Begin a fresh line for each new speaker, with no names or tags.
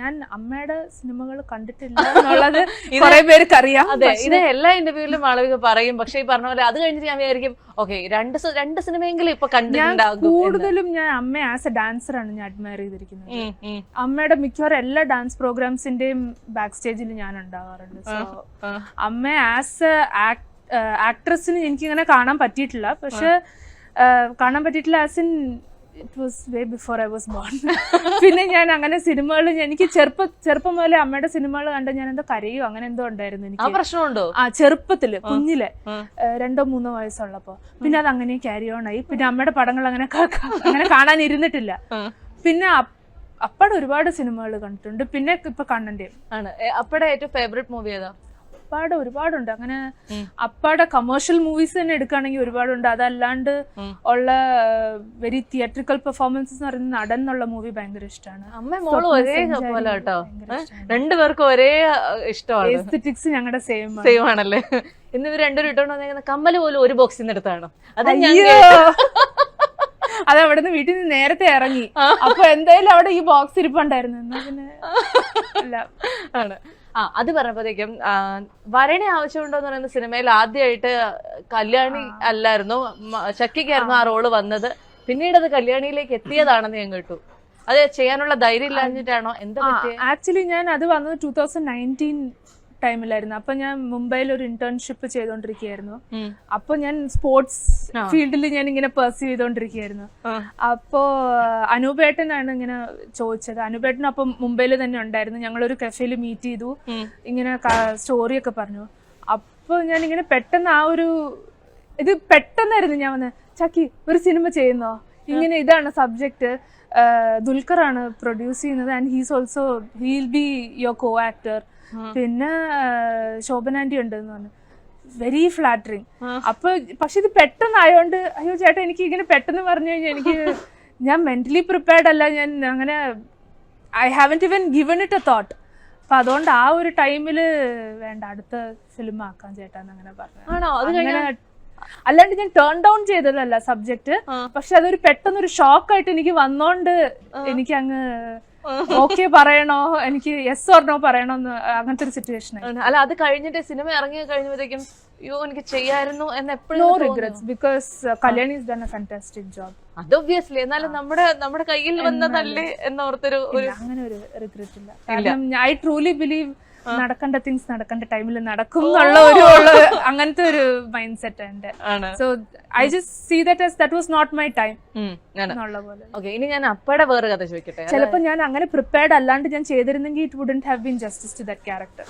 ഞാൻ അമ്മയുടെ സിനിമകൾ കണ്ടിട്ടില്ല എന്നുള്ളത് കുറെ പേർക്ക് അറിയാം.
അതെ, ഇത് എല്ലാ ഇന്റർവ്യൂവിലും മാളവിക പറയും. പക്ഷെ ഈ പറഞ്ഞ പോലെ അത് കഴിഞ്ഞിട്ട് ഞാൻ വിചാരിക്കും ഓക്കെ രണ്ട് സിനിമയെങ്കിലും ഇപ്പൊ കണ്ടിട്ടുണ്ടാകും.
കൂടുതലും ഞാൻ അമ്മ ആസ് എ ഡാൻസർ ആണ് ഞാൻ അഡ്മയർ ചെയ്തിരിക്കുന്നത്. അമ്മയുടെ മിക്കവാറും എല്ലാ ഡാൻസ് പ്രോഗ്രാംസിന്റെയും ബാക്ക് സ്റ്റേജിൽ ഞാൻ ഉണ്ടാവാറുണ്ട്. സോ അമ്മ ആസ് എ ആക്ട്രസിന് എനിക്കിങ്ങനെ കാണാൻ പറ്റിയിട്ടില്ല. പക്ഷെ കാണാൻ പറ്റിയിട്ടില്ല as in it was way before I was born. പിന്നെ ഞാൻ അങ്ങനെ സിനിമകൾ എനിക്ക് ചെറുപ്പം മുതലേ അമ്മയുടെ സിനിമകൾ കണ്ട് ഞാൻ എന്തോ കരയോ അങ്ങനെ എന്തോ ഉണ്ടായിരുന്നു എനിക്ക്.
പ്രശ്നമുണ്ടോ?
ചെറുപ്പത്തില് കുഞ്ഞിലെ 2-3 വയസ്സുള്ളപ്പോ. പിന്നെ അത് അങ്ങനെ ക്യാരി ഓൺ ആയി. പിന്നെ അമ്മയുടെ പടങ്ങൾ അങ്ങനെ കാണാൻ ഇരുന്നിട്ടില്ല. പിന്നെ അപ്പടെ ഒരുപാട് സിനിമകൾ കണ്ടിട്ടുണ്ട്. പിന്നെ ഇപ്പൊ കണ്ണന്റെ
ആണ്. അപ്പടെ ഏറ്റവും ഫേവറേറ്റ് മൂവി ഏതാ?
അപ്പാടെ ഒരുപാടുണ്ട്. അങ്ങനെ അപ്പാടെ കമേഴ്ഷ്യൽ മൂവീസ് തന്നെ എടുക്കുകയാണെങ്കിൽ ഒരുപാടുണ്ട്. അതല്ലാണ്ട് ഉള്ള വെരി തിയേറ്ററിക്കൽ പെർഫോമൻസസ് എന്ന് പറയുന്ന നടൻ എന്നുള്ള മൂവി ഭയങ്കര ഇഷ്ടമാണ്.
അമ്മ മോള് ഒരേ പോലെ കേട്ടോ, രണ്ടുപേർക്കും ഒരേ ഇഷ്ടമാണ്.
എസ്തെറ്റിക്സ് ഞങ്ങളുടെ സെയിം
ആണല്ലേ? ഇന്ന് ഇവർ രണ്ടുപേരും ഇട്ടോണ്ട് വന്നേക്കുന്ന കമ്മല് പോലും ഒരു ബോക്സിൽ നിന്ന് എടുത്താണ്.
അത് അവിടെ നിന്ന് വീട്ടിൽ നിന്ന് നേരത്തെ ഇറങ്ങി. അപ്പൊ എന്തായാലും അവിടെ ഈ ബോക്സ് ഇരിപ്പുണ്ടായിരുന്നു. എന്നാ പിന്നെ അല്ല
ആണ്. അത് പറഞ്ഞപ്പോഴത്തേക്കും വരണേ ആവശ്യമുണ്ടോ എന്ന് പറയുന്ന സിനിമയിൽ ആദ്യമായിട്ട് കല്യാണി അല്ലായിരുന്നു, ചക്കിക്കായിരുന്നു ആ റോള് വന്നത്. പിന്നീട് അത് കല്യാണിയിലേക്ക് എത്തിയതാണെന്ന് ഞാൻ കേട്ടു. അത് ചെയ്യാനുള്ള ധൈര്യം ഇല്ലാഞ്ഞിട്ടാണോ എന്താ?
ആക്ച്വലി ഞാൻ അത് വന്നത് 2019 ടൈമിലായിരുന്നു. അപ്പൊ ഞാൻ മുംബൈയിൽ ഒരു ഇന്റേൺഷിപ്പ് ചെയ്തോണ്ടിരിക്കുകയായിരുന്നു. അപ്പൊ ഞാൻ സ്പോർട്സ് ഫീൽഡിൽ ഞാൻ ഇങ്ങനെ പെർസ്യൂ ചെയ്തോണ്ടിരിക്കുകയായിരുന്നു. അപ്പോ അനൂപേട്ടനാണ് ഇങ്ങനെ ചോദിച്ചത്. അനൂപേട്ടൻ അപ്പം മുംബൈയിൽ തന്നെ ഉണ്ടായിരുന്നു. ഞങ്ങളൊരു കഫേയിൽ മീറ്റ് ചെയ്തു, ഇങ്ങനെ സ്റ്റോറിയൊക്കെ പറഞ്ഞു. അപ്പൊ ഞാൻ ഇങ്ങനെ പെട്ടെന്ന് ഇത് പെട്ടെന്നായിരുന്നു ഞാൻ വന്നത്, ചക്കി ഒരു സിനിമ ചെയ്യുന്നോ, ഇങ്ങനെ ഇതാണ് സബ്ജക്ട്, ദുൽഖറാണ് പ്രൊഡ്യൂസ് ചെയ്യുന്നത് and he'll be your co actor, പിന്നെ ശോഭന ആന്റി ഉണ്ട് എന്ന് പറഞ്ഞു. Very flattering. അപ്പൊ പക്ഷെ ഇത് പെട്ടെന്നായോണ്ട് അയ്യോ ചേട്ടാ എനിക്ക് ഇങ്ങനെ പെട്ടെന്ന് പറഞ്ഞു കഴിഞ്ഞാൽ ഞാൻ മെന്റലി പ്രിപ്പയർഡ് അല്ല. ഞാൻ അങ്ങനെ ഐ ഹാവന്റ് ഇവൻ ഗിവൺ ഇറ്റ് എ തോട്ട്. അപ്പൊ അതുകൊണ്ട് ആ ഒരു ടൈമില് വേണ്ട അടുത്ത ഫിലിം ആക്കാൻ ചേട്ടാന്ന് അങ്ങനെ പറഞ്ഞു. അല്ലാണ്ട് ഞാൻ ടേൺ ഡൗൺ ചെയ്തതല്ല സബ്ജക്ട്. പക്ഷെ അതൊരു പെട്ടെന്നൊരു ഷോക്കായിട്ട് എനിക്ക് വന്നോണ്ട് എനിക്ക് അങ്ങ് ഓക്കെ പറയണോ, എനിക്ക് യെസ് ഓർ നോ പറയണോന്ന് അങ്ങനത്തെ ഒരു സിറ്റുവേഷൻ.
അല്ല അത് കഴിഞ്ഞിട്ട് സിനിമ ഇറങ്ങി കഴിഞ്ഞപ്പോഴത്തേക്കും അയ്യോ എനിക്ക് ചെയ്യായിരുന്നു എന്ന് എപ്പോഴും
no regrets because Kalyani is done a fantastic job.
അത് ഒബ്വിയസ്ലി. എന്നാലും നമ്മുടെ കയ്യിൽ വന്നതല്ലേ എന്നോർത്തൊരു
അങ്ങനെ ഒരു റിഗ്രറ്റ് ഇല്ല. കാരണം ഐ ട്രൂലി ബിലീവ് നടക്കേണ്ട തിങ്സ് നടക്കേണ്ട ടൈമിൽ നടക്കും എന്നുള്ള അങ്ങനത്തെ ഒരു മൈൻഡ് സെറ്റ് ഉണ്ട്. So I just see that was not my time എന്നുള്ള പോലെ.
ഇനി ഞാൻ അപ്പടെ വേറെ കഥ ചോദിക്കട്ടെ.
ചിലപ്പോൾ ഞാൻ അങ്ങനെ പ്രിപ്പയർഡ് അല്ലാണ്ട് ഞാൻ ചെയ്തിരുന്നെങ്കിൽ it wouldn't have been justice to that character.